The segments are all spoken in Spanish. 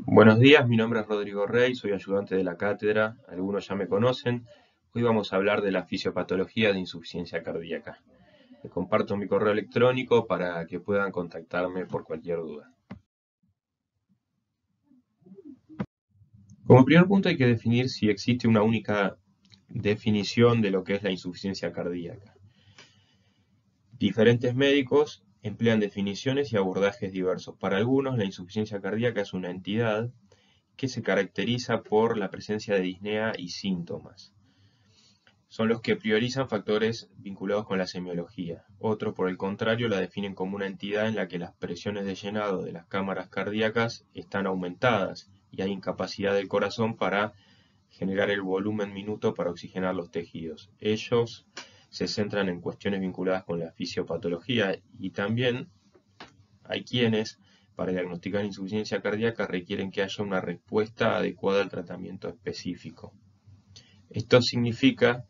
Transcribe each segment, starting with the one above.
Buenos días, mi nombre es Rodrigo Rey, soy ayudante de la cátedra, algunos ya me conocen. Hoy vamos a hablar de la fisiopatología de insuficiencia cardíaca. Les comparto mi correo electrónico para que puedan contactarme por cualquier duda. Como primer punto hay que definir si existe una única definición de lo que es la insuficiencia cardíaca. Diferentes médicos emplean definiciones y abordajes diversos. Para algunos, la insuficiencia cardíaca es una entidad que se caracteriza por la presencia de disnea y síntomas. Son los que priorizan factores vinculados con la semiología. Otros, por el contrario, la definen como una entidad en la que las presiones de llenado de las cámaras cardíacas están aumentadas y hay incapacidad del corazón para generar el volumen minuto para oxigenar los tejidos. Ellos se centran en cuestiones vinculadas con la fisiopatología y también hay quienes, para diagnosticar insuficiencia cardíaca, requieren que haya una respuesta adecuada al tratamiento específico. Esto significa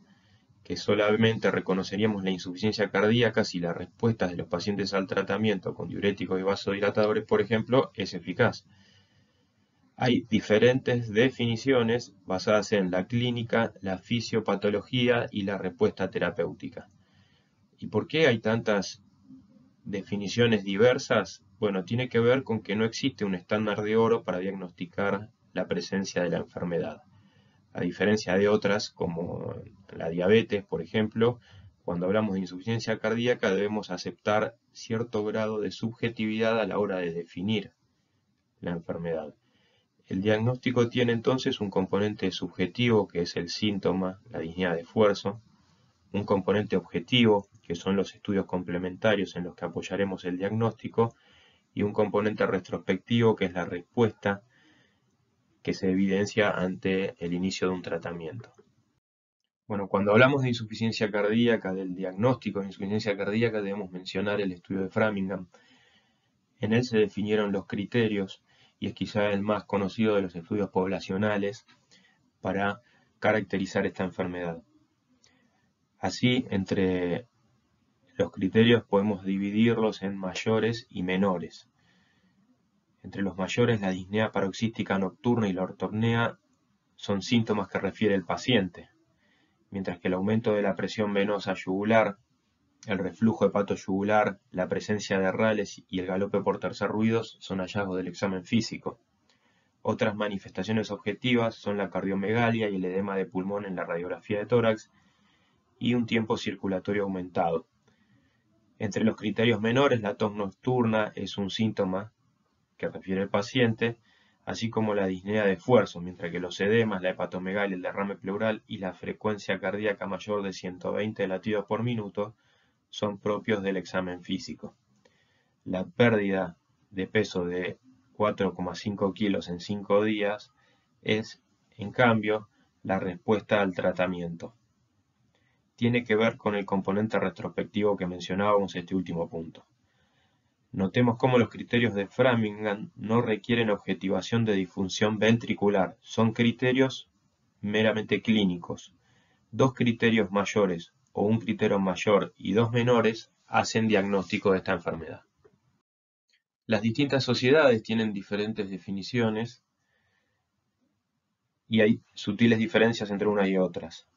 que solamente reconoceríamos la insuficiencia cardíaca si la respuesta de los pacientes al tratamiento con diuréticos y vasodilatadores, por ejemplo, es eficaz. Hay diferentes definiciones basadas en la clínica, la fisiopatología y la respuesta terapéutica. ¿Y por qué hay tantas definiciones diversas? Bueno, tiene que ver con que no existe un estándar de oro para diagnosticar la presencia de la enfermedad. A diferencia de otras, como la diabetes, por ejemplo, cuando hablamos de insuficiencia cardíaca debemos aceptar cierto grado de subjetividad a la hora de definir la enfermedad. El diagnóstico tiene entonces un componente subjetivo, que es el síntoma, la disnea de esfuerzo, un componente objetivo, que son los estudios complementarios en los que apoyaremos el diagnóstico, y un componente retrospectivo, que es la respuesta que se evidencia ante el inicio de un tratamiento. Bueno, cuando hablamos de insuficiencia cardíaca, del diagnóstico de insuficiencia cardíaca, debemos mencionar el estudio de Framingham. En él se definieron los criterios, y es quizá el más conocido de los estudios poblacionales para caracterizar esta enfermedad. Así, entre los criterios podemos dividirlos en mayores y menores. Entre los mayores, la disnea paroxística nocturna y la ortopnea son síntomas que refiere el paciente, mientras que el aumento de la presión venosa yugular, el reflujo hepatoyugular, la presencia de rales y el galope por tercer ruidos son hallazgos del examen físico. Otras manifestaciones objetivas son la cardiomegalia y el edema de pulmón en la radiografía de tórax y un tiempo circulatorio aumentado. Entre los criterios menores, la tos nocturna es un síntoma que refiere el paciente, así como la disnea de esfuerzo, mientras que los edemas, la hepatomegalia, el derrame pleural y la frecuencia cardíaca mayor de 120 latidos por minuto son propios del examen físico. La pérdida de peso de 4,5 kilos en 5 días es, en cambio, la respuesta al tratamiento. Tiene que ver con el componente retrospectivo que mencionábamos en este último punto. Notemos cómo los criterios de Framingham no requieren objetivación de disfunción ventricular, son criterios meramente clínicos. Dos criterios mayores o un criterio mayor y dos menores hacen diagnóstico de esta enfermedad. Las distintas sociedades tienen diferentes definiciones y hay sutiles diferencias entre unas y otras.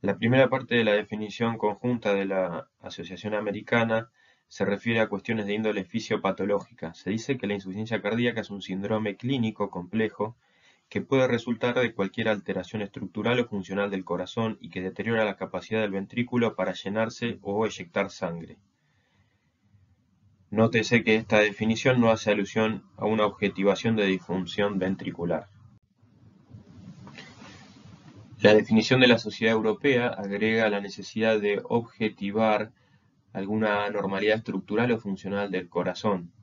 La primera parte de la definición conjunta de la Asociación Americana se refiere a cuestiones de índole fisiopatológica. Se dice que la insuficiencia cardíaca es un síndrome clínico complejo que puede resultar de cualquier alteración estructural o funcional del corazón y que deteriora la capacidad del ventrículo para llenarse o eyectar sangre. Nótese que esta definición no hace alusión a una objetivación de disfunción ventricular. La definición de la Sociedad Europea agrega la necesidad de objetivar alguna anormalidad estructural o funcional del corazón,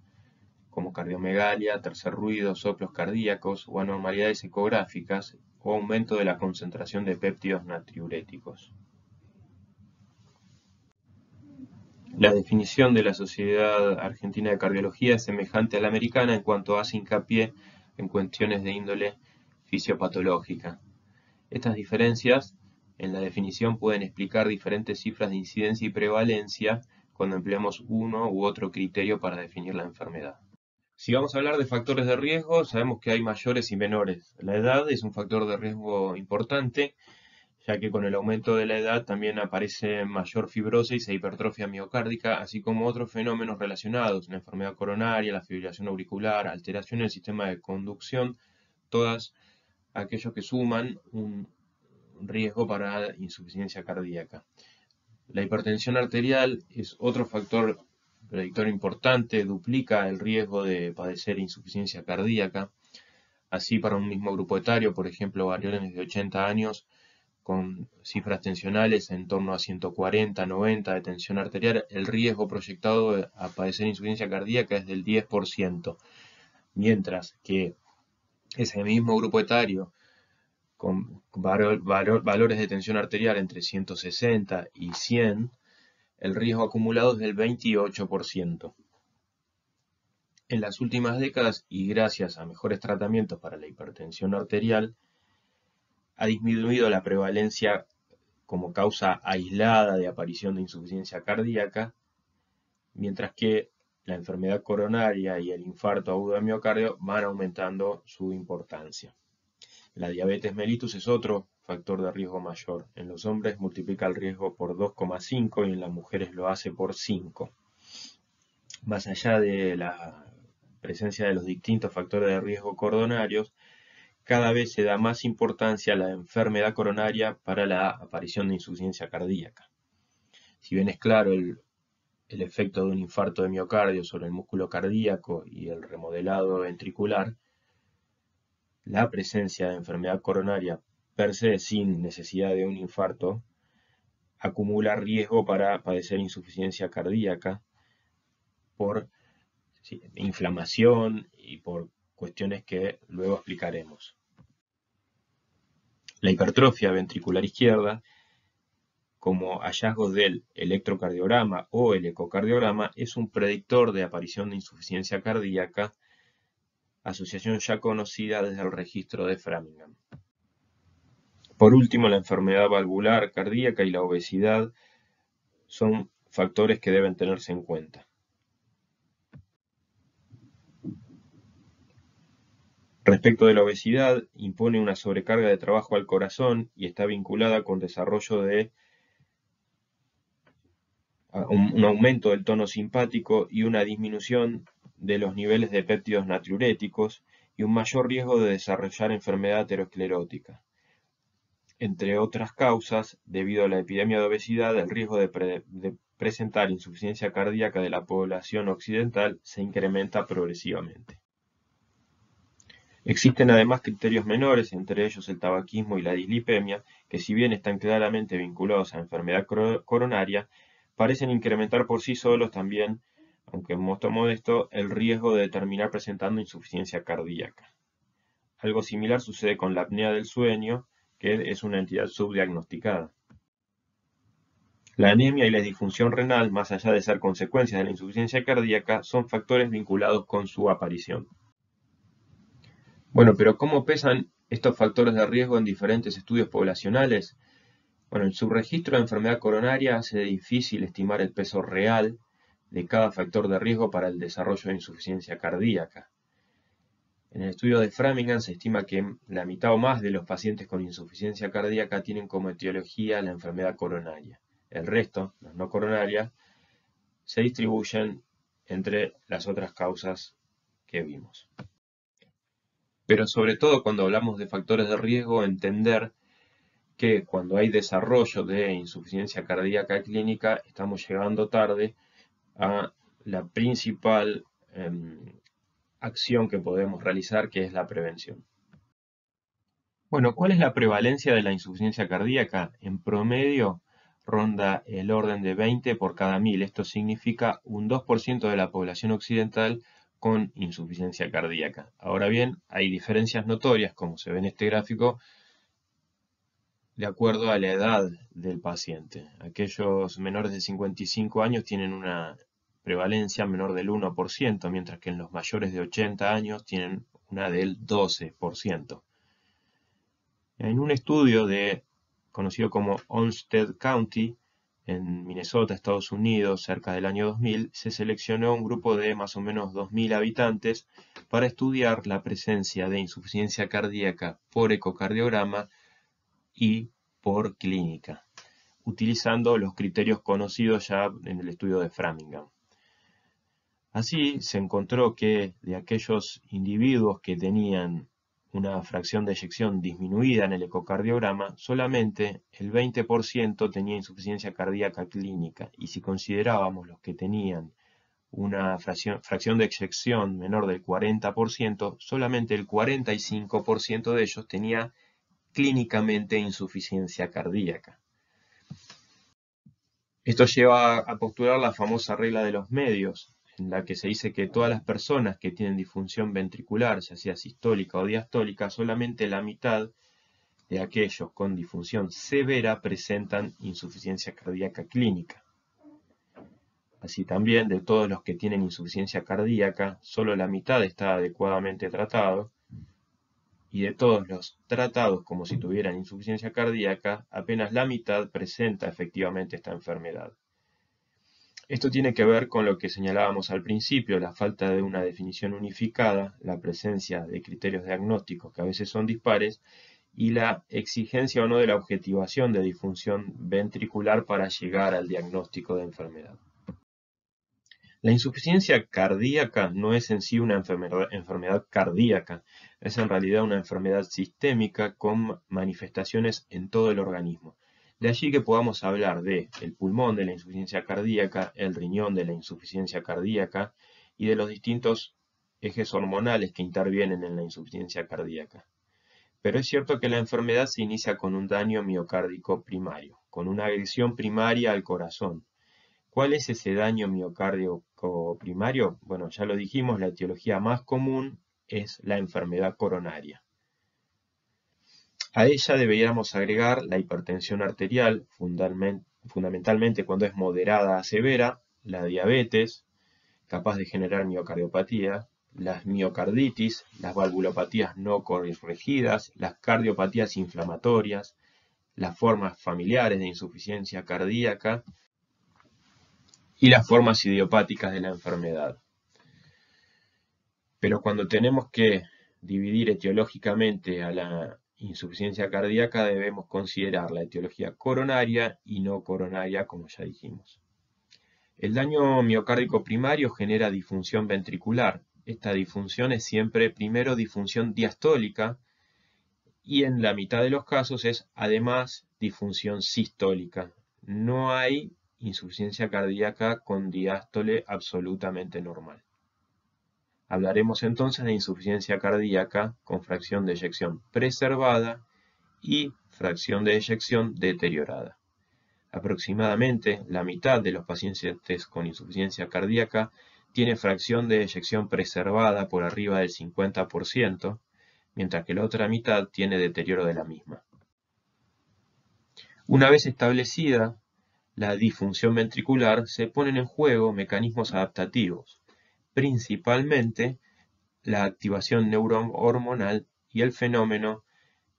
como cardiomegalia, tercer ruido, soplos cardíacos o anormalidades ecográficas o aumento de la concentración de péptidos natriuréticos. La definición de la Sociedad Argentina de Cardiología es semejante a la americana en cuanto hace hincapié en cuestiones de índole fisiopatológica. Estas diferencias en la definición pueden explicar diferentes cifras de incidencia y prevalencia cuando empleamos uno u otro criterio para definir la enfermedad. Si vamos a hablar de factores de riesgo, sabemos que hay mayores y menores. La edad es un factor de riesgo importante, ya que con el aumento de la edad también aparece mayor fibrosis e hipertrofia miocárdica, así como otros fenómenos relacionados, la enfermedad coronaria, la fibrilación auricular, alteración del sistema de conducción, todas aquellos que suman un riesgo para insuficiencia cardíaca. La hipertensión arterial es otro factor predictor importante, duplica el riesgo de padecer insuficiencia cardíaca. Así, para un mismo grupo etario, por ejemplo, varones de 80 años, con cifras tensionales en torno a 140, 90 de tensión arterial, el riesgo proyectado a padecer insuficiencia cardíaca es del 10%, mientras que ese mismo grupo etario, con valores de tensión arterial entre 160 y 100, el riesgo acumulado es del 28%. En las últimas décadas, y gracias a mejores tratamientos para la hipertensión arterial, ha disminuido la prevalencia como causa aislada de aparición de insuficiencia cardíaca, mientras que la enfermedad coronaria y el infarto agudo de miocardio van aumentando su importancia. La diabetes mellitus es otro factor de riesgo mayor. En los hombres multiplica el riesgo por 2,5 y en las mujeres lo hace por 5. Más allá de la presencia de los distintos factores de riesgo coronarios, cada vez se da más importancia a la enfermedad coronaria para la aparición de insuficiencia cardíaca. Si bien es claro el efecto de un infarto de miocardio sobre el músculo cardíaco y el remodelado ventricular, la presencia de enfermedad coronaria per se sin necesidad de un infarto acumula riesgo para padecer insuficiencia cardíaca por inflamación y por cuestiones que luego explicaremos. La hipertrofia ventricular izquierda, como hallazgos del electrocardiograma o el ecocardiograma, es un predictor de aparición de insuficiencia cardíaca, asociación ya conocida desde el registro de Framingham. Por último, la enfermedad valvular cardíaca y la obesidad son factores que deben tenerse en cuenta. Respecto de la obesidad, impone una sobrecarga de trabajo al corazón y está vinculada con desarrollo de un aumento del tono simpático y una disminución de los niveles de péptidos natriuréticos y un mayor riesgo de desarrollar enfermedad aterosclerótica. Entre otras causas, debido a la epidemia de obesidad, el riesgo de presentar insuficiencia cardíaca de la población occidental se incrementa progresivamente. Existen además criterios menores, entre ellos el tabaquismo y la dislipemia, que si bien están claramente vinculados a enfermedad coronaria, parecen incrementar por sí solos también, aunque en modo modesto, el riesgo de terminar presentando insuficiencia cardíaca. Algo similar sucede con la apnea del sueño, que es una entidad subdiagnosticada. La anemia y la disfunción renal, más allá de ser consecuencias de la insuficiencia cardíaca, son factores vinculados con su aparición. Bueno, pero ¿cómo pesan estos factores de riesgo en diferentes estudios poblacionales? Bueno, el subregistro de enfermedad coronaria hace difícil estimar el peso real de cada factor de riesgo para el desarrollo de insuficiencia cardíaca. En el estudio de Framingham se estima que la mitad o más de los pacientes con insuficiencia cardíaca tienen como etiología la enfermedad coronaria. El resto, las no coronarias, se distribuyen entre las otras causas que vimos. Pero sobre todo cuando hablamos de factores de riesgo, entender que cuando hay desarrollo de insuficiencia cardíaca clínica, estamos llegando tarde a la principal acción que podemos realizar, que es la prevención. Bueno, ¿cuál es la prevalencia de la insuficiencia cardíaca? En promedio ronda el orden de 20 por cada 1000. Esto significa un 2% de la población occidental con insuficiencia cardíaca. Ahora bien, hay diferencias notorias, como se ve en este gráfico, de acuerdo a la edad del paciente. Aquellos menores de 55 años tienen una prevalencia menor del 1%, mientras que en los mayores de 80 años tienen una del 12%. En un estudio conocido como Olmsted County, en Minnesota, Estados Unidos, cerca del año 2000, se seleccionó un grupo de más o menos 2.000 habitantes para estudiar la presencia de insuficiencia cardíaca por ecocardiograma y por clínica, utilizando los criterios conocidos ya en el estudio de Framingham. Así se encontró que de aquellos individuos que tenían una fracción de eyección disminuida en el ecocardiograma, solamente el 20% tenía insuficiencia cardíaca clínica, y si considerábamos los que tenían una fracción de eyección menor del 40%, solamente el 45% de ellos tenía clínicamente insuficiencia cardíaca. Esto lleva a postular la famosa regla de los medios, en la que se dice que todas las personas que tienen disfunción ventricular, ya sea sistólica o diastólica, solamente la mitad de aquellos con disfunción severa presentan insuficiencia cardíaca clínica. Así también, de todos los que tienen insuficiencia cardíaca, solo la mitad está adecuadamente tratado, y de todos los tratados como si tuvieran insuficiencia cardíaca, apenas la mitad presenta efectivamente esta enfermedad. Esto tiene que ver con lo que señalábamos al principio, la falta de una definición unificada, la presencia de criterios diagnósticos que a veces son dispares, y la exigencia o no de la objetivación de disfunción ventricular para llegar al diagnóstico de enfermedad. La insuficiencia cardíaca no es en sí una enfermedad cardíaca, es en realidad una enfermedad sistémica con manifestaciones en todo el organismo. De allí que podamos hablar de el pulmón de la insuficiencia cardíaca, el riñón de la insuficiencia cardíaca y de los distintos ejes hormonales que intervienen en la insuficiencia cardíaca. Pero es cierto que la enfermedad se inicia con un daño miocárdico primario, con una agresión primaria al corazón. ¿Cuál es ese daño miocárdico primario? Bueno, ya lo dijimos, la etiología más común es la enfermedad coronaria. A ella deberíamos agregar la hipertensión arterial, fundamentalmente cuando es moderada a severa, la diabetes, capaz de generar miocardiopatía, las miocarditis, las valvulopatías no corregidas, las cardiopatías inflamatorias, las formas familiares de insuficiencia cardíaca y las formas idiopáticas de la enfermedad. Pero cuando tenemos que dividir etiológicamente a la insuficiencia cardíaca, debemos considerar la etiología coronaria y no coronaria, como ya dijimos. El daño miocárdico primario genera disfunción ventricular. Esta disfunción es siempre primero disfunción diastólica y en la mitad de los casos es además disfunción sistólica. No hay insuficiencia cardíaca con diástole absolutamente normal. Hablaremos entonces de insuficiencia cardíaca con fracción de eyección preservada y fracción de eyección deteriorada. Aproximadamente la mitad de los pacientes con insuficiencia cardíaca tiene fracción de eyección preservada por arriba del 50%, mientras que la otra mitad tiene deterioro de la misma. Una vez establecida la disfunción ventricular, se ponen en juego mecanismos adaptativos, principalmente la activación neurohormonal y el fenómeno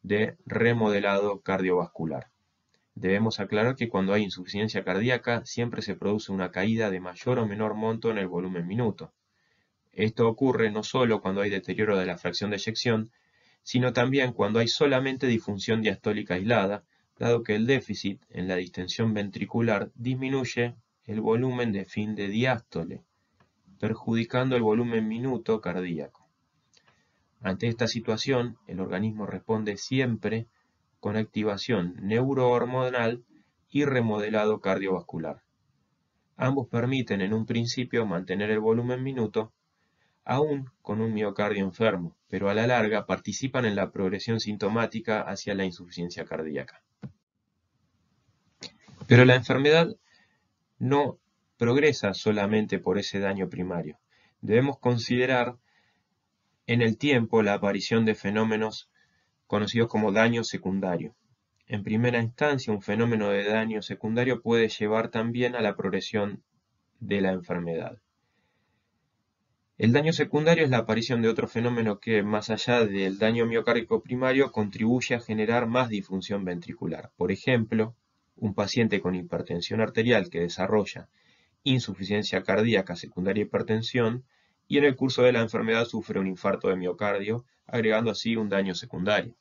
de remodelado cardiovascular. Debemos aclarar que cuando hay insuficiencia cardíaca siempre se produce una caída de mayor o menor monto en el volumen minuto. Esto ocurre no solo cuando hay deterioro de la fracción de eyección, sino también cuando hay solamente disfunción diastólica aislada, dado que el déficit en la distensión ventricular disminuye el volumen de fin de diástole, perjudicando el volumen minuto cardíaco. Ante esta situación, el organismo responde siempre con activación neurohormonal y remodelado cardiovascular. Ambos permiten en un principio mantener el volumen minuto, aún con un miocardio enfermo, pero a la larga participan en la progresión sintomática hacia la insuficiencia cardíaca. Pero la enfermedad no progresa solamente por ese daño primario. Debemos considerar en el tiempo la aparición de fenómenos conocidos como daño secundario. En primera instancia, un fenómeno de daño secundario puede llevar también a la progresión de la enfermedad. El daño secundario es la aparición de otro fenómeno que, más allá del daño miocárdico primario, contribuye a generar más disfunción ventricular. Por ejemplo, un paciente con hipertensión arterial que desarrolla insuficiencia cardíaca secundaria a hipertensión y en el curso de la enfermedad sufre un infarto de miocardio, agregando así un daño secundario.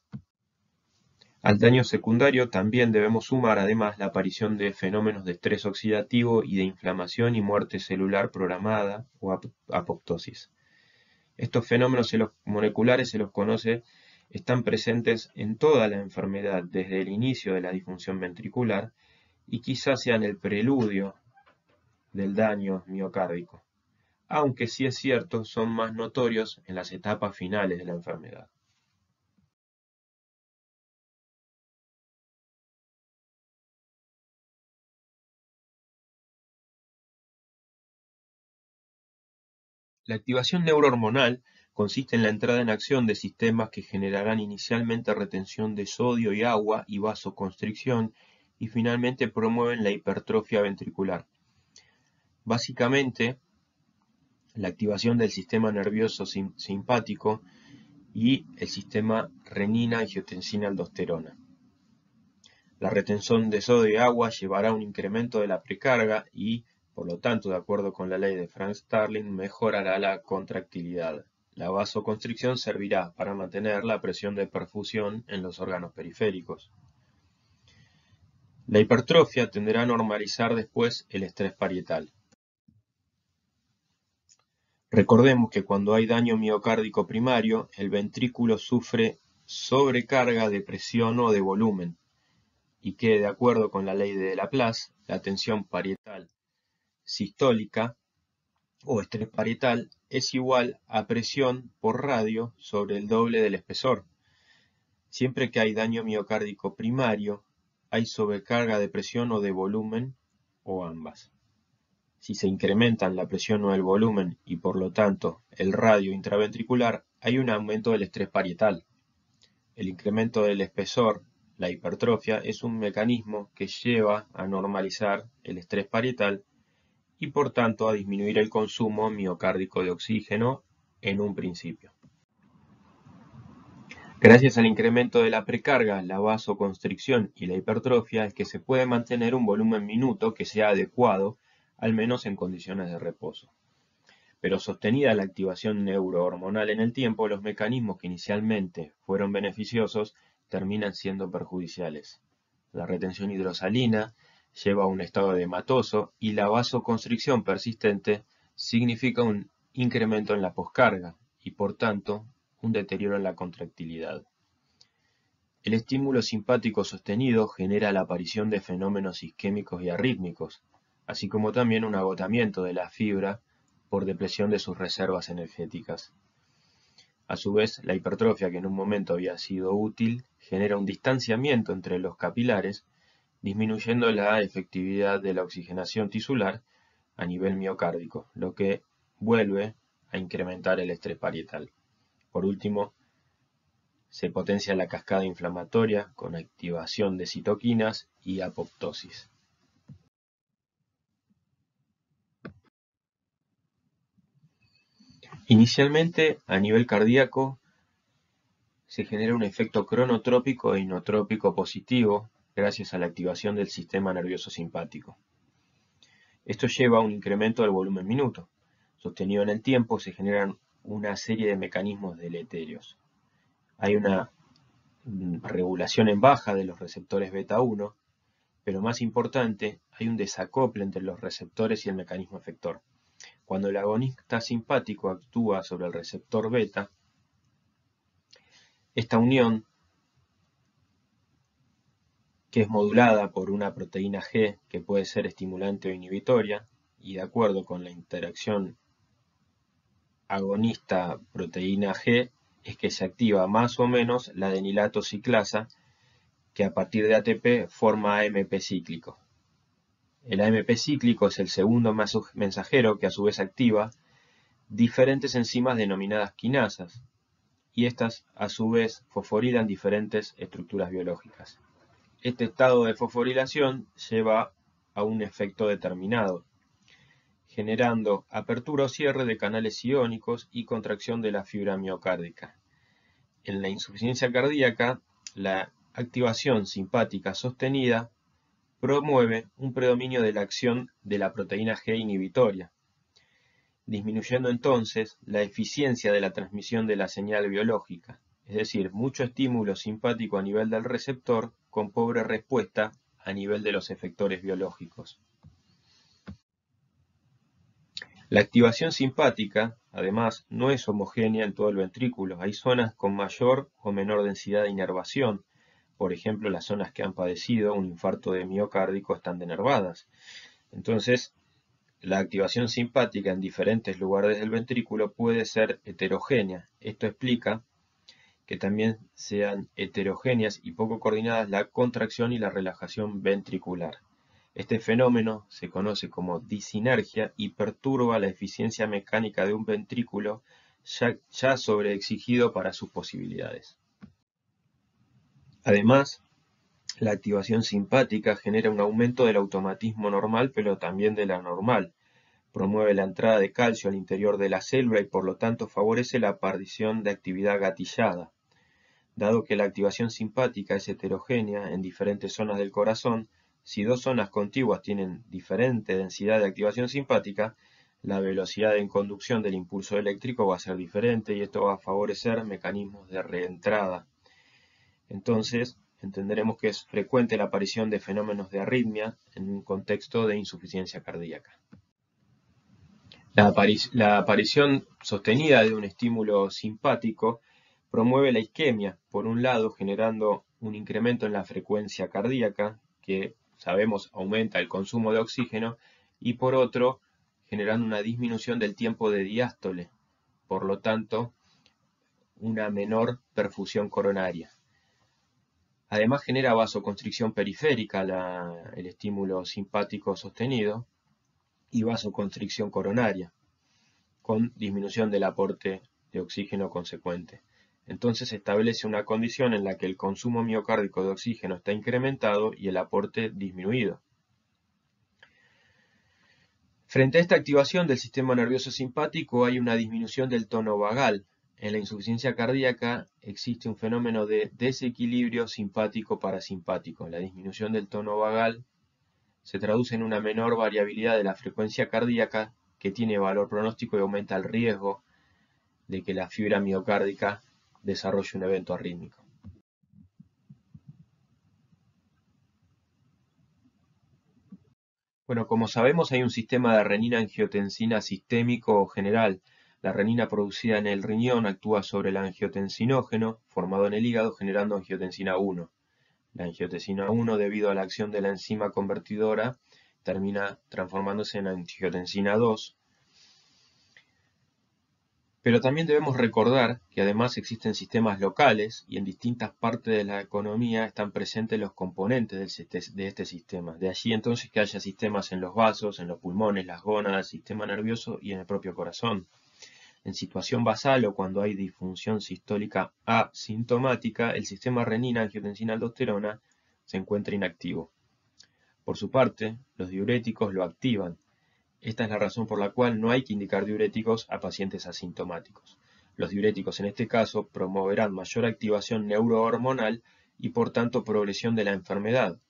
Al daño secundario también debemos sumar además la aparición de fenómenos de estrés oxidativo y de inflamación y muerte celular programada o apoptosis. Estos fenómenos moleculares se los conoce, están presentes en toda la enfermedad desde el inicio de la disfunción ventricular y quizás sean el preludio del daño miocárdico, aunque sí es cierto son más notorios en las etapas finales de la enfermedad. La activación neurohormonal consiste en la entrada en acción de sistemas que generarán inicialmente retención de sodio y agua y vasoconstricción y finalmente promueven la hipertrofia ventricular. Básicamente, la activación del sistema nervioso simpático y el sistema renina-angiotensina-aldosterona. La retención de sodio y agua llevará a un incremento de la precarga y, por lo tanto, de acuerdo con la ley de Frank-Starling, mejorará la contractilidad. La vasoconstricción servirá para mantener la presión de perfusión en los órganos periféricos. La hipertrofia tenderá a normalizar después el estrés parietal. Recordemos que cuando hay daño miocárdico primario, el ventrículo sufre sobrecarga de presión o de volumen, y que, de acuerdo con la ley de Laplace, la tensión parietal sistólica o estrés parietal es igual a presión por radio sobre el doble del espesor. Siempre que hay daño miocárdico primario, hay sobrecarga de presión o de volumen, o ambas. Si se incrementan la presión o el volumen y por lo tanto el radio intraventricular, hay un aumento del estrés parietal. El incremento del espesor, la hipertrofia, es un mecanismo que lleva a normalizar el estrés parietal y por tanto a disminuir el consumo miocárdico de oxígeno en un principio. Gracias al incremento de la precarga, la vasoconstricción y la hipertrofia es que se puede mantener un volumen minuto que sea adecuado, al menos en condiciones de reposo. Pero sostenida la activación neurohormonal en el tiempo, los mecanismos que inicialmente fueron beneficiosos terminan siendo perjudiciales. La retención hidrosalina lleva a un estado edematoso y la vasoconstricción persistente significa un incremento en la poscarga y por tanto un deterioro en la contractilidad. El estímulo simpático sostenido genera la aparición de fenómenos isquémicos y arrítmicos, así como también un agotamiento de la fibra por depresión de sus reservas energéticas. A su vez, la hipertrofia, que en un momento había sido útil, genera un distanciamiento entre los capilares, disminuyendo la efectividad de la oxigenación tisular a nivel miocárdico, lo que vuelve a incrementar el estrés parietal. Por último, se potencia la cascada inflamatoria con activación de citoquinas y apoptosis. Inicialmente, a nivel cardíaco, se genera un efecto cronotrópico e inotrópico positivo gracias a la activación del sistema nervioso simpático. Esto lleva a un incremento del volumen minuto. Sostenido en el tiempo, se generan una serie de mecanismos deleterios. Hay una regulación en baja de los receptores beta 1, pero más importante, hay un desacople entre los receptores y el mecanismo efector. Cuando el agonista simpático actúa sobre el receptor beta, esta unión, que es modulada por una proteína G que puede ser estimulante o inhibitoria, y de acuerdo con la interacción agonista-proteína G, es que se activa más o menos la adenilato ciclasa, que a partir de ATP forma AMP cíclico. El AMP cíclico es el segundo mensajero que a su vez activa diferentes enzimas denominadas quinasas, y estas a su vez fosforilan diferentes estructuras biológicas. Este estado de fosforilación lleva a un efecto determinado, generando apertura o cierre de canales iónicos y contracción de la fibra miocárdica. En la insuficiencia cardíaca, la activación simpática sostenida promueve un predominio de la acción de la proteína G inhibitoria, disminuyendo entonces la eficiencia de la transmisión de la señal biológica, es decir, mucho estímulo simpático a nivel del receptor con pobre respuesta a nivel de los efectores biológicos. La activación simpática, además, no es homogénea en todo el ventrículo. Hay zonas con mayor o menor densidad de inervación. Por ejemplo, las zonas que han padecido un infarto de miocárdico están denervadas. Entonces, la activación simpática en diferentes lugares del ventrículo puede ser heterogénea. Esto explica que también sean heterogéneas y poco coordinadas la contracción y la relajación ventricular. Este fenómeno se conoce como disinergia y perturba la eficiencia mecánica de un ventrículo ya sobreexigido para sus posibilidades. Además, la activación simpática genera un aumento del automatismo normal, pero también del anormal. Promueve la entrada de calcio al interior de la célula y por lo tanto favorece la aparición de actividad gatillada. Dado que la activación simpática es heterogénea en diferentes zonas del corazón, si dos zonas contiguas tienen diferente densidad de activación simpática, la velocidad de conducción del impulso eléctrico va a ser diferente y esto va a favorecer mecanismos de reentrada. Entonces, entenderemos que es frecuente la aparición de fenómenos de arritmia en un contexto de insuficiencia cardíaca. La aparición sostenida de un estímulo simpático promueve la isquemia, por un lado generando un incremento en la frecuencia cardíaca, que sabemos aumenta el consumo de oxígeno, y por otro generando una disminución del tiempo de diástole, por lo tanto una menor perfusión coronaria. Además genera vasoconstricción periférica el estímulo simpático sostenido y vasoconstricción coronaria, con disminución del aporte de oxígeno consecuente. Entonces se establece una condición en la que el consumo miocárdico de oxígeno está incrementado y el aporte disminuido. Frente a esta activación del sistema nervioso simpático hay una disminución del tono vagal. En la insuficiencia cardíaca existe un fenómeno de desequilibrio simpático-parasimpático. La disminución del tono vagal se traduce en una menor variabilidad de la frecuencia cardíaca que tiene valor pronóstico y aumenta el riesgo de que la fibra miocárdica desarrolle un evento arrítmico. Bueno, como sabemos hay un sistema de renina-angiotensina sistémico o general. La renina producida en el riñón actúa sobre el angiotensinógeno formado en el hígado generando angiotensina 1. La angiotensina 1, debido a la acción de la enzima convertidora, termina transformándose en angiotensina 2. Pero también debemos recordar que además existen sistemas locales y en distintas partes de la economía están presentes los componentes de este sistema. De allí entonces que haya sistemas en los vasos, en los pulmones, las gónadas, el sistema nervioso y en el propio corazón. En situación basal o cuando hay disfunción sistólica asintomática, el sistema renina-angiotensina-aldosterona se encuentra inactivo. Por su parte, los diuréticos lo activan. Esta es la razón por la cual no hay que indicar diuréticos a pacientes asintomáticos. Los diuréticos en este caso promoverán mayor activación neurohormonal y por tanto progresión de la enfermedad,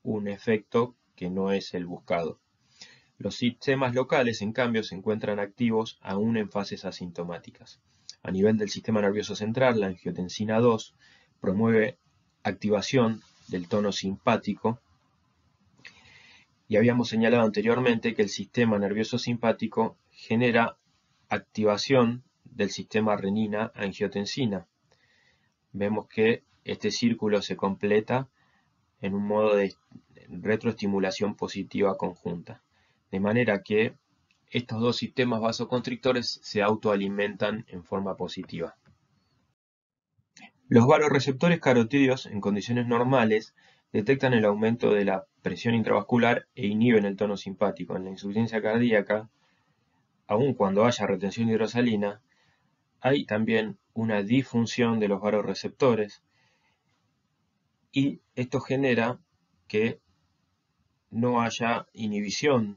un efecto que no es el buscado. Los sistemas locales, en cambio, se encuentran activos aún en fases asintomáticas. A nivel del sistema nervioso central, la angiotensina 2 promueve activación del tono simpático. Y habíamos señalado anteriormente que el sistema nervioso simpático genera activación del sistema renina-angiotensina. Vemos que este círculo se completa en un modo de retroestimulación positiva conjunta. De manera que estos dos sistemas vasoconstrictores se autoalimentan en forma positiva. Los vasoreceptores carotídeos en condiciones normales detectan el aumento de la presión intravascular e inhiben el tono simpático. En la insuficiencia cardíaca, aun cuando haya retención hidrosalina, hay también una disfunción de los vasoreceptores y esto genera que no haya inhibición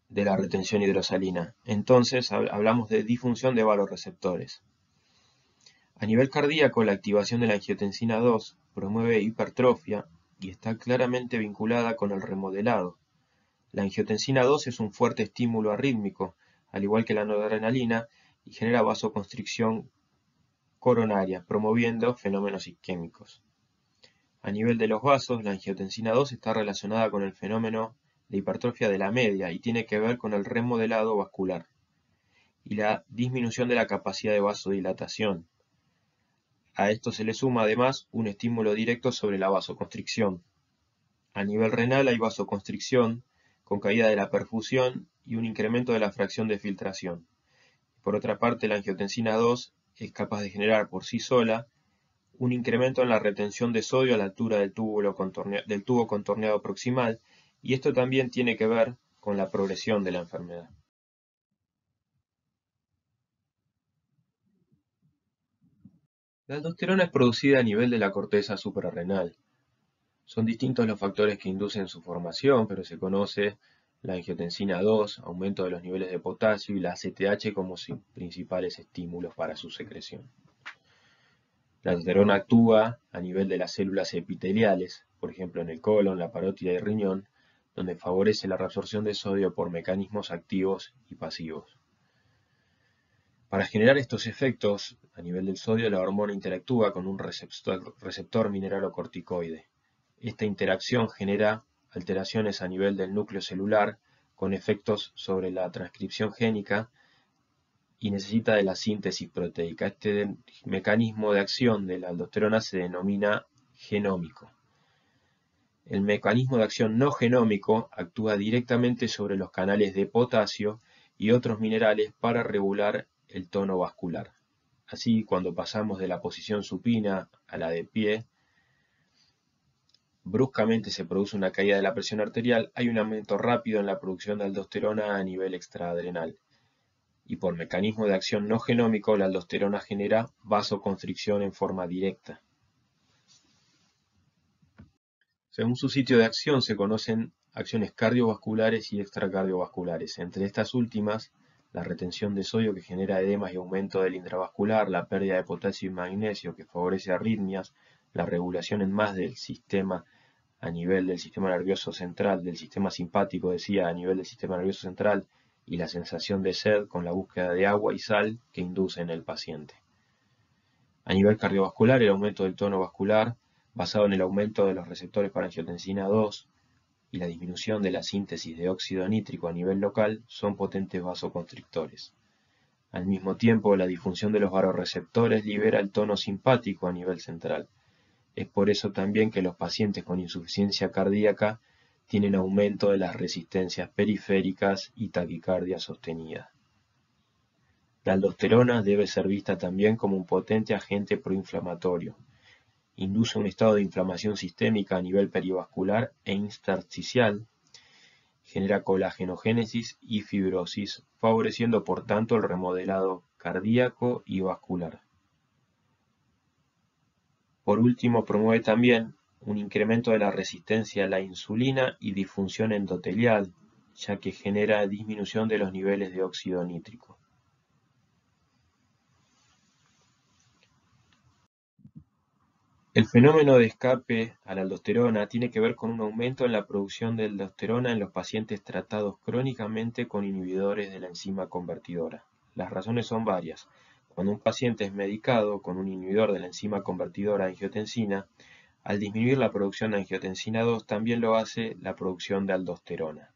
de la retención hidrosalina. Entonces hablamos de disfunción de vasoreceptores. A nivel cardíaco, la activación de la angiotensina 2 promueve hipertrofia y está claramente vinculada con el remodelado. La angiotensina 2 es un fuerte estímulo arrítmico, al igual que la noradrenalina, y genera vasoconstricción coronaria, promoviendo fenómenos isquémicos. A nivel de los vasos, la angiotensina 2 está relacionada con el fenómeno de hipertrofia de la media y tiene que ver con el remodelado vascular y la disminución de la capacidad de vasodilatación. A esto se le suma además un estímulo directo sobre la vasoconstricción. A nivel renal hay vasoconstricción con caída de la perfusión y un incremento de la fracción de filtración. Por otra parte, la angiotensina 2 es capaz de generar por sí sola un incremento en la retención de sodio a la altura del tubo contorneado proximal, y esto también tiene que ver con la progresión de la enfermedad. La aldosterona es producida a nivel de la corteza suprarrenal. Son distintos los factores que inducen su formación, pero se conoce la angiotensina 2, aumento de los niveles de potasio, y la ACTH como principales estímulos para su secreción. La aldosterona actúa a nivel de las células epiteliales, por ejemplo en el colon, la parótida y riñón, donde favorece la reabsorción de sodio por mecanismos activos y pasivos. Para generar estos efectos a nivel del sodio, la hormona interactúa con un receptor mineralocorticoide. Esta interacción genera alteraciones a nivel del núcleo celular con efectos sobre la transcripción génica y necesita de la síntesis proteica. Este mecanismo de acción de la aldosterona se denomina genómico. El mecanismo de acción no genómico actúa directamente sobre los canales de potasio y otros minerales para regular el tono vascular. Así, cuando pasamos de la posición supina a la de pie, bruscamente se produce una caída de la presión arterial, hay un aumento rápido en la producción de aldosterona a nivel extraadrenal. Y por mecanismo de acción no genómico, la aldosterona genera vasoconstricción en forma directa. Según su sitio de acción, se conocen acciones cardiovasculares y extracardiovasculares. Entre estas últimas, la retención de sodio que genera edemas y aumento del intravascular, la pérdida de potasio y magnesio que favorece arritmias, la regulación en más del sistema a nivel del sistema nervioso central, del sistema simpático, decía, a nivel del sistema nervioso central, y la sensación de sed con la búsqueda de agua y sal que induce en el paciente. A nivel cardiovascular, el aumento del tono vascular, basado en el aumento de los receptores para angiotensina 2 y la disminución de la síntesis de óxido nítrico a nivel local, son potentes vasoconstrictores. Al mismo tiempo, la disfunción de los vasoreceptores libera el tono simpático a nivel central. Es por eso también que los pacientes con insuficiencia cardíaca tienen aumento de las resistencias periféricas y taquicardia sostenida. La aldosterona debe ser vista también como un potente agente proinflamatorio. Induce un estado de inflamación sistémica a nivel perivascular e intersticial, genera colágenogénesis y fibrosis, favoreciendo por tanto el remodelado cardíaco y vascular. Por último, promueve también un incremento de la resistencia a la insulina y disfunción endotelial, ya que genera disminución de los niveles de óxido nítrico. El fenómeno de escape a la aldosterona tiene que ver con un aumento en la producción de aldosterona en los pacientes tratados crónicamente con inhibidores de la enzima convertidora. Las razones son varias. Cuando un paciente es medicado con un inhibidor de la enzima convertidora angiotensina, al disminuir la producción de angiotensina 2 también lo hace la producción de aldosterona.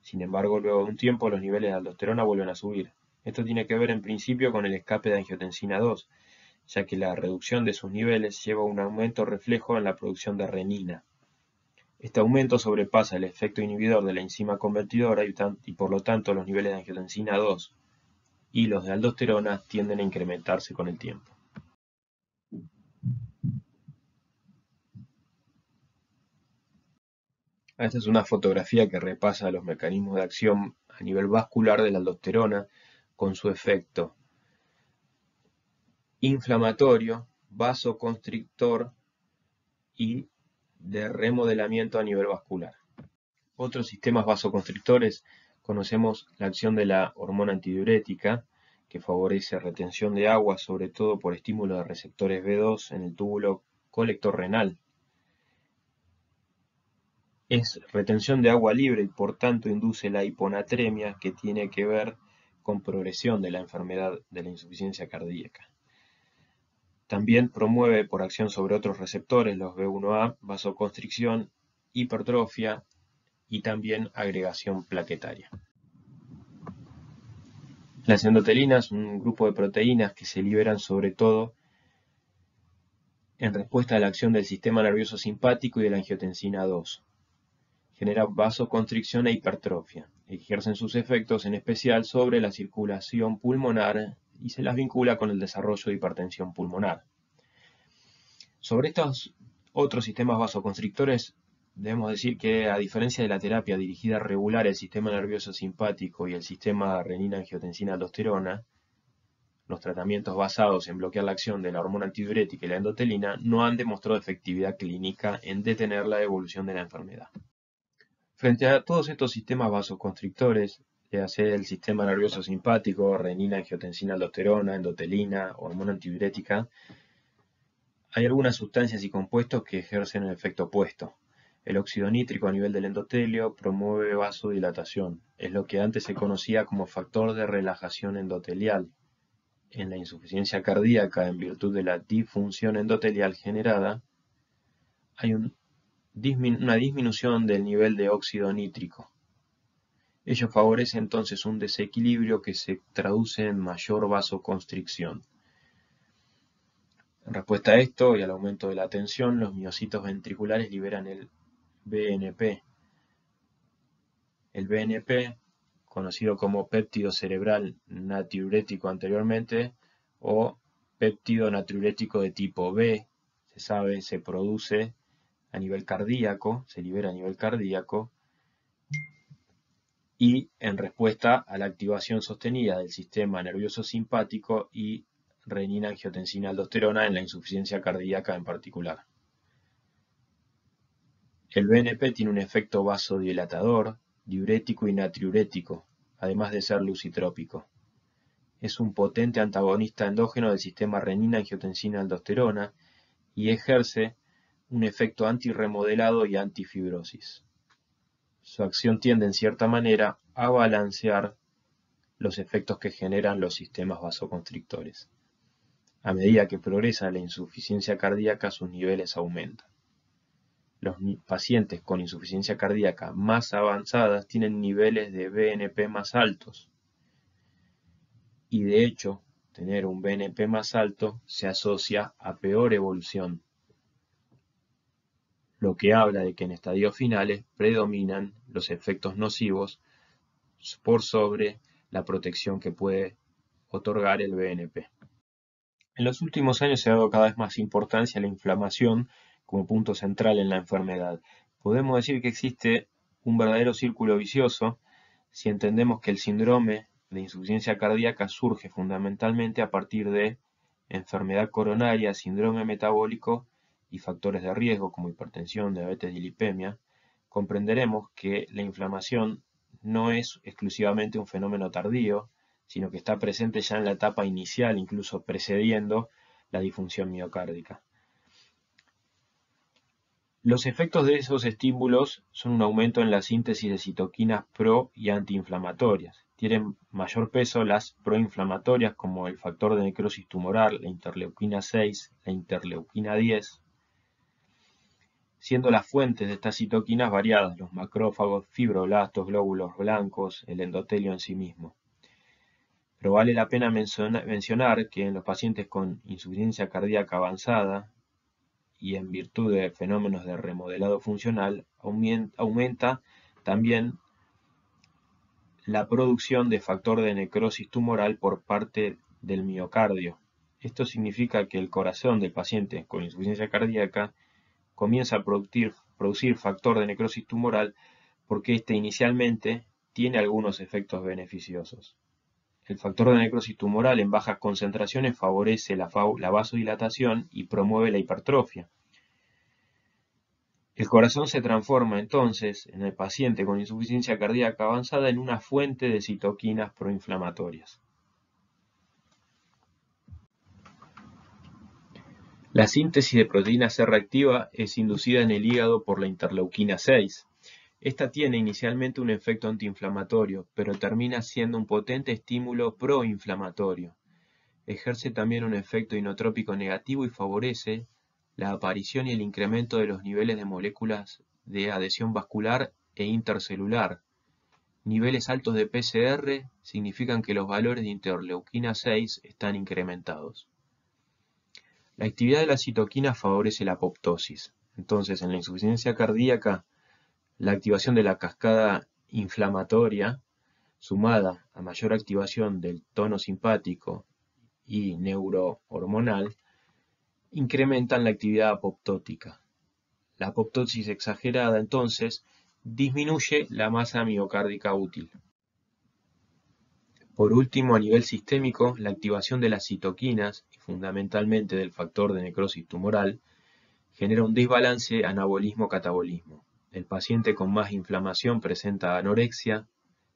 Sin embargo, luego de un tiempo los niveles de aldosterona vuelven a subir. Esto tiene que ver en principio con el escape de angiotensina 2, ya que la reducción de sus niveles lleva a un aumento reflejo en la producción de renina. Este aumento sobrepasa el efecto inhibidor de la enzima convertidora y por lo tanto los niveles de angiotensina 2 y los de aldosterona tienden a incrementarse con el tiempo. Esta es una fotografía que repasa los mecanismos de acción a nivel vascular de la aldosterona con su efecto inflamatorio, vasoconstrictor y de remodelamiento a nivel vascular. Otros sistemas vasoconstrictores, conocemos la acción de la hormona antidiurética, que favorece retención de agua, sobre todo por estímulo de receptores B2 en el túbulo colector renal. es retención de agua libre y por tanto induce la hiponatremia, que tiene que ver con progresión de la enfermedad de la insuficiencia cardíaca. También promueve por acción sobre otros receptores, los B1A, vasoconstricción, hipertrofia y también agregación plaquetaria. Las endotelinas son un grupo de proteínas que se liberan sobre todo en respuesta a la acción del sistema nervioso simpático y de la angiotensina 2. Genera vasoconstricción e hipertrofia. Ejercen sus efectos en especial sobre la circulación pulmonar y se las vincula con el desarrollo de hipertensión pulmonar. Sobre estos otros sistemas vasoconstrictores, debemos decir que, a diferencia de la terapia dirigida a regular el sistema nervioso simpático y el sistema renina-angiotensina-aldosterona, los tratamientos basados en bloquear la acción de la hormona antidiurética y la endotelina no han demostrado efectividad clínica en detener la evolución de la enfermedad. Frente a todos estos sistemas vasoconstrictores, ya sea el sistema nervioso simpático, renina, angiotensina, aldosterona, endotelina, hormona antidiurética, hay algunas sustancias y compuestos que ejercen el efecto opuesto. El óxido nítrico a nivel del endotelio promueve vasodilatación. Es lo que antes se conocía como factor de relajación endotelial. En la insuficiencia cardíaca, en virtud de la disfunción endotelial generada, hay una disminución del nivel de óxido nítrico. Ello favorece entonces un desequilibrio que se traduce en mayor vasoconstricción. En respuesta a esto y al aumento de la tensión, los miocitos ventriculares liberan el BNP. El BNP, conocido como péptido cerebral natriurético anteriormente, o péptido natriurético de tipo B, se sabe, se produce a nivel cardíaco, se libera a nivel cardíaco, y en respuesta a la activación sostenida del sistema nervioso simpático y renina-angiotensina-aldosterona en la insuficiencia cardíaca en particular. El BNP tiene un efecto vasodilatador, diurético y natriurético, además de ser lucitrópico. Es un potente antagonista endógeno del sistema renina-angiotensina-aldosterona y ejerce un efecto antirremodelado y antifibrosis. Su acción tiende en cierta manera a balancear los efectos que generan los sistemas vasoconstrictores. A medida que progresa la insuficiencia cardíaca, sus niveles aumentan. Los pacientes con insuficiencia cardíaca más avanzadas tienen niveles de BNP más altos. Y de hecho, tener un BNP más alto se asocia a peor evolución, lo que habla de que en estadios finales predominan los efectos nocivos por sobre la protección que puede otorgar el BNP. En los últimos años se ha dado cada vez más importancia a la inflamación como punto central en la enfermedad. Podemos decir que existe un verdadero círculo vicioso si entendemos que el síndrome de insuficiencia cardíaca surge fundamentalmente a partir de enfermedad coronaria, síndrome metabólico y factores de riesgo como hipertensión, diabetes y lipemia. Comprenderemos que la inflamación no es exclusivamente un fenómeno tardío, sino que está presente ya en la etapa inicial, incluso precediendo la disfunción miocárdica. Los efectos de esos estímulos son un aumento en la síntesis de citoquinas pro y antiinflamatorias. Tienen mayor peso las proinflamatorias como el factor de necrosis tumoral, la interleuquina 6, la interleuquina 10, siendo las fuentes de estas citoquinas variadas, los macrófagos, fibroblastos, glóbulos blancos, el endotelio en sí mismo. Pero vale la pena mencionar que en los pacientes con insuficiencia cardíaca avanzada y en virtud de fenómenos de remodelado funcional, aumenta también la producción de factor de necrosis tumoral por parte del miocardio. Esto significa que el corazón del paciente con insuficiencia cardíaca comienza a producir factor de necrosis tumoral porque éste inicialmente tiene algunos efectos beneficiosos. El factor de necrosis tumoral en bajas concentraciones favorece la vasodilatación y promueve la hipertrofia. El corazón se transforma entonces en el paciente con insuficiencia cardíaca avanzada en una fuente de citoquinas proinflamatorias. La síntesis de proteína C reactiva es inducida en el hígado por la interleuquina 6. Esta tiene inicialmente un efecto antiinflamatorio, pero termina siendo un potente estímulo proinflamatorio. Ejerce también un efecto inotrópico negativo y favorece la aparición y el incremento de los niveles de moléculas de adhesión vascular e intercelular. Niveles altos de PCR significan que los valores de interleuquina 6 están incrementados. La actividad de la citoquina favorece la apoptosis. Entonces, en la insuficiencia cardíaca, la activación de la cascada inflamatoria, sumada a mayor activación del tono simpático y neurohormonal, incrementan la actividad apoptótica. La apoptosis exagerada, entonces, disminuye la masa miocárdica útil. Por último, a nivel sistémico, la activación de las citoquinas, y fundamentalmente del factor de necrosis tumoral, genera un desbalance anabolismo-catabolismo. El paciente con más inflamación presenta anorexia,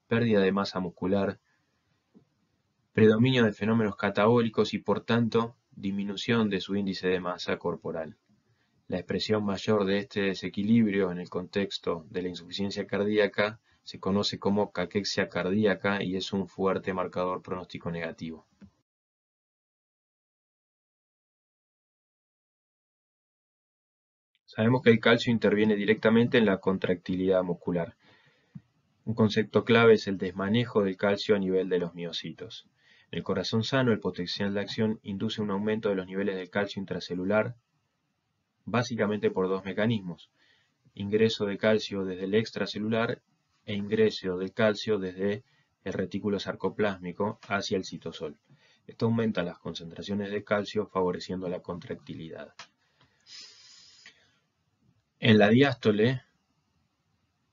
pérdida de masa muscular, predominio de fenómenos catabólicos y, por tanto, disminución de su índice de masa corporal. La expresión mayor de este desequilibrio en el contexto de la insuficiencia cardíaca se conoce como caquexia cardíaca y es un fuerte marcador pronóstico negativo. Sabemos que el calcio interviene directamente en la contractilidad muscular. Un concepto clave es el desmanejo del calcio a nivel de los miocitos. En el corazón sano, el potencial de acción induce un aumento de los niveles de calcio intracelular, básicamente por dos mecanismos: ingreso de calcio desde el extracelular e ingreso del calcio desde el retículo sarcoplásmico hacia el citosol. Esto aumenta las concentraciones de calcio, favoreciendo la contractilidad. En la diástole,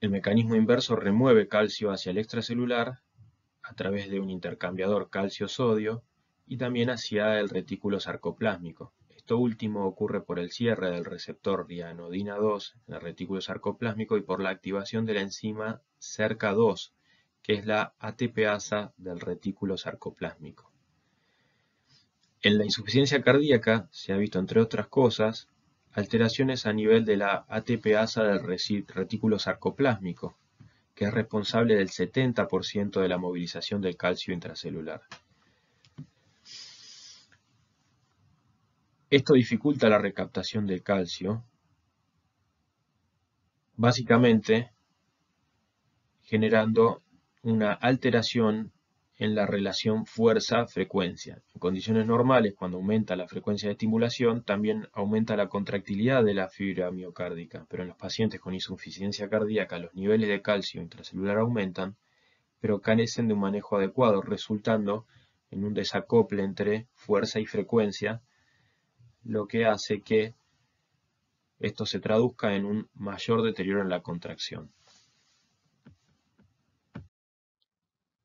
el mecanismo inverso remueve calcio hacia el extracelular a través de un intercambiador calcio-sodio y también hacia el retículo sarcoplásmico. Esto último ocurre por el cierre del receptor rianodina 2 en el retículo sarcoplásmico y por la activación de la enzima SERCA2, que es la ATPasa del retículo sarcoplásmico. En la insuficiencia cardíaca se ha visto, entre otras cosas, alteraciones a nivel de la ATPasa del retículo sarcoplásmico, que es responsable del 70% de la movilización del calcio intracelular. Esto dificulta la recaptación del calcio, básicamente generando una alteración en la relación fuerza-frecuencia. En condiciones normales, cuando aumenta la frecuencia de estimulación, también aumenta la contractilidad de la fibra miocárdica, pero en los pacientes con insuficiencia cardíaca los niveles de calcio intracelular aumentan, pero carecen de un manejo adecuado, resultando en un desacople entre fuerza y frecuencia, lo que hace que esto se traduzca en un mayor deterioro en la contracción.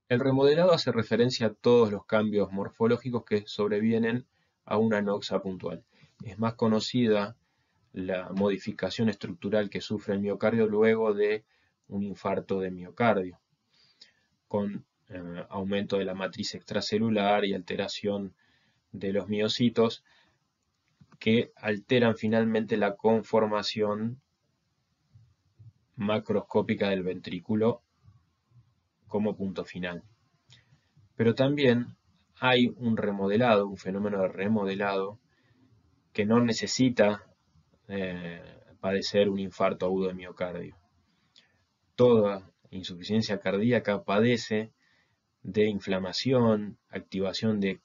El remodelado hace referencia a todos los cambios morfológicos que sobrevienen a una anoxia puntual. Es más conocida la modificación estructural que sufre el miocardio luego de un infarto de miocardio, con aumento de la matriz extracelular y alteración de los miocitos, que alteran finalmente la conformación macroscópica del ventrículo como punto final. Pero también hay un remodelado, un fenómeno de remodelado, que no necesita padecer un infarto agudo de miocardio. Toda insuficiencia cardíaca padece de inflamación, activación de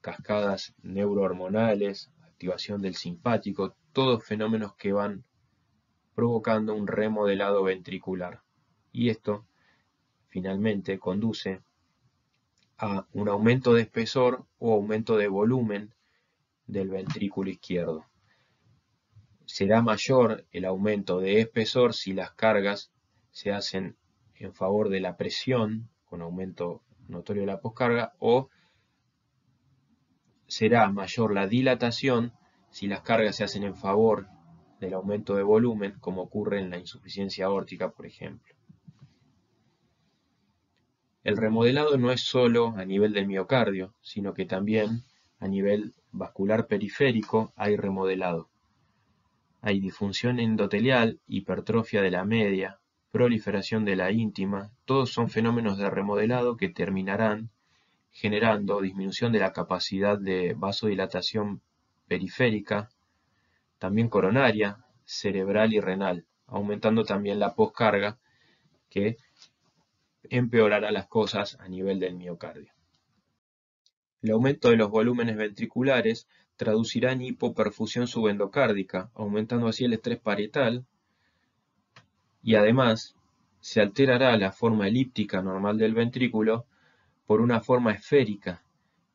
cascadas neurohormonales, activación del simpático, todos fenómenos que van provocando un remodelado ventricular. Y esto finalmente conduce a un aumento de espesor o aumento de volumen del ventrículo izquierdo. Será mayor el aumento de espesor si las cargas se hacen en favor de la presión, con aumento notorio de la poscarga, o será mayor la dilatación si las cargas se hacen en favor del aumento de volumen, como ocurre en la insuficiencia aórtica, por ejemplo. El remodelado no es solo a nivel del miocardio, sino que también a nivel vascular periférico hay remodelado. Hay disfunción endotelial, hipertrofia de la media, proliferación de la íntima, todos son fenómenos de remodelado que terminarán generando disminución de la capacidad de vasodilatación periférica, también coronaria, cerebral y renal, aumentando también la poscarga que empeorará las cosas a nivel del miocardio. El aumento de los volúmenes ventriculares traducirá en hipoperfusión subendocárdica, aumentando así el estrés parietal, y además se alterará la forma elíptica normal del ventrículo por una forma esférica,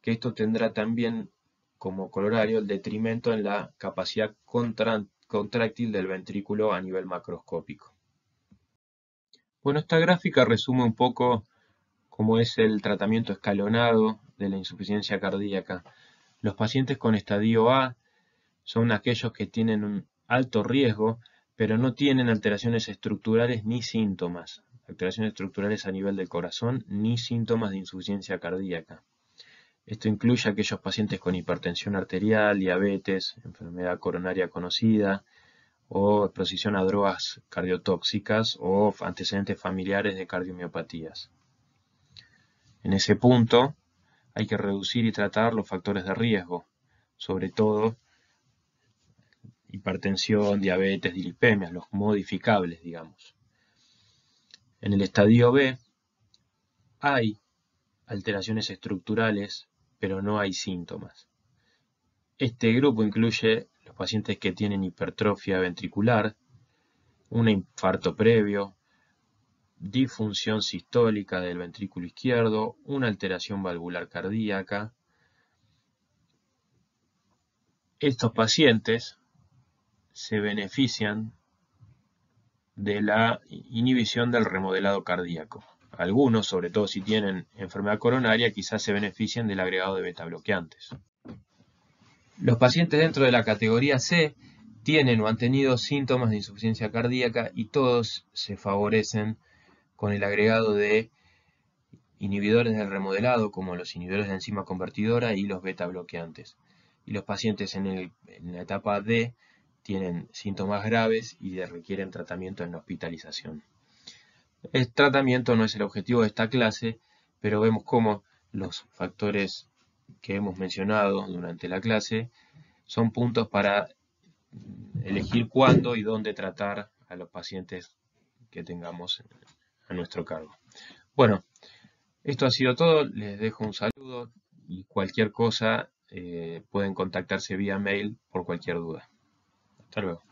que esto tendrá también como corolario el detrimento en la capacidad contráctil del ventrículo a nivel macroscópico. Bueno, esta gráfica resume un poco cómo es el tratamiento escalonado de la insuficiencia cardíaca. Los pacientes con estadio A son aquellos que tienen un alto riesgo, pero no tienen alteraciones estructurales ni síntomas, alteraciones estructurales a nivel del corazón, ni síntomas de insuficiencia cardíaca. Esto incluye a aquellos pacientes con hipertensión arterial, diabetes, enfermedad coronaria conocida, o exposición a drogas cardiotóxicas o antecedentes familiares de cardiomiopatías. En ese punto hay que reducir y tratar los factores de riesgo, sobre todo hipertensión, diabetes, dislipemias, los modificables, digamos. En el estadio B hay alteraciones estructurales, pero no hay síntomas. Este grupo incluye los pacientes que tienen hipertrofia ventricular, un infarto previo, disfunción sistólica del ventrículo izquierdo, una alteración valvular cardíaca. Estos pacientes se benefician de la inhibición del remodelado cardíaco. Algunos, sobre todo si tienen enfermedad coronaria, quizás se beneficien del agregado de beta bloqueantes. Los pacientes dentro de la categoría C tienen o han tenido síntomas de insuficiencia cardíaca y todos se favorecen con el agregado de inhibidores del remodelado, como los inhibidores de enzima convertidora y los beta bloqueantes. Y los pacientes en la etapa D tienen síntomas graves y requieren tratamiento en hospitalización. El tratamiento no es el objetivo de esta clase, pero vemos cómo los factores que hemos mencionado durante la clase son puntos para elegir cuándo y dónde tratar a los pacientes que tengamos a nuestro cargo. Bueno, esto ha sido todo, les dejo un saludo y cualquier cosa pueden contactarse vía mail por cualquier duda. Hasta luego.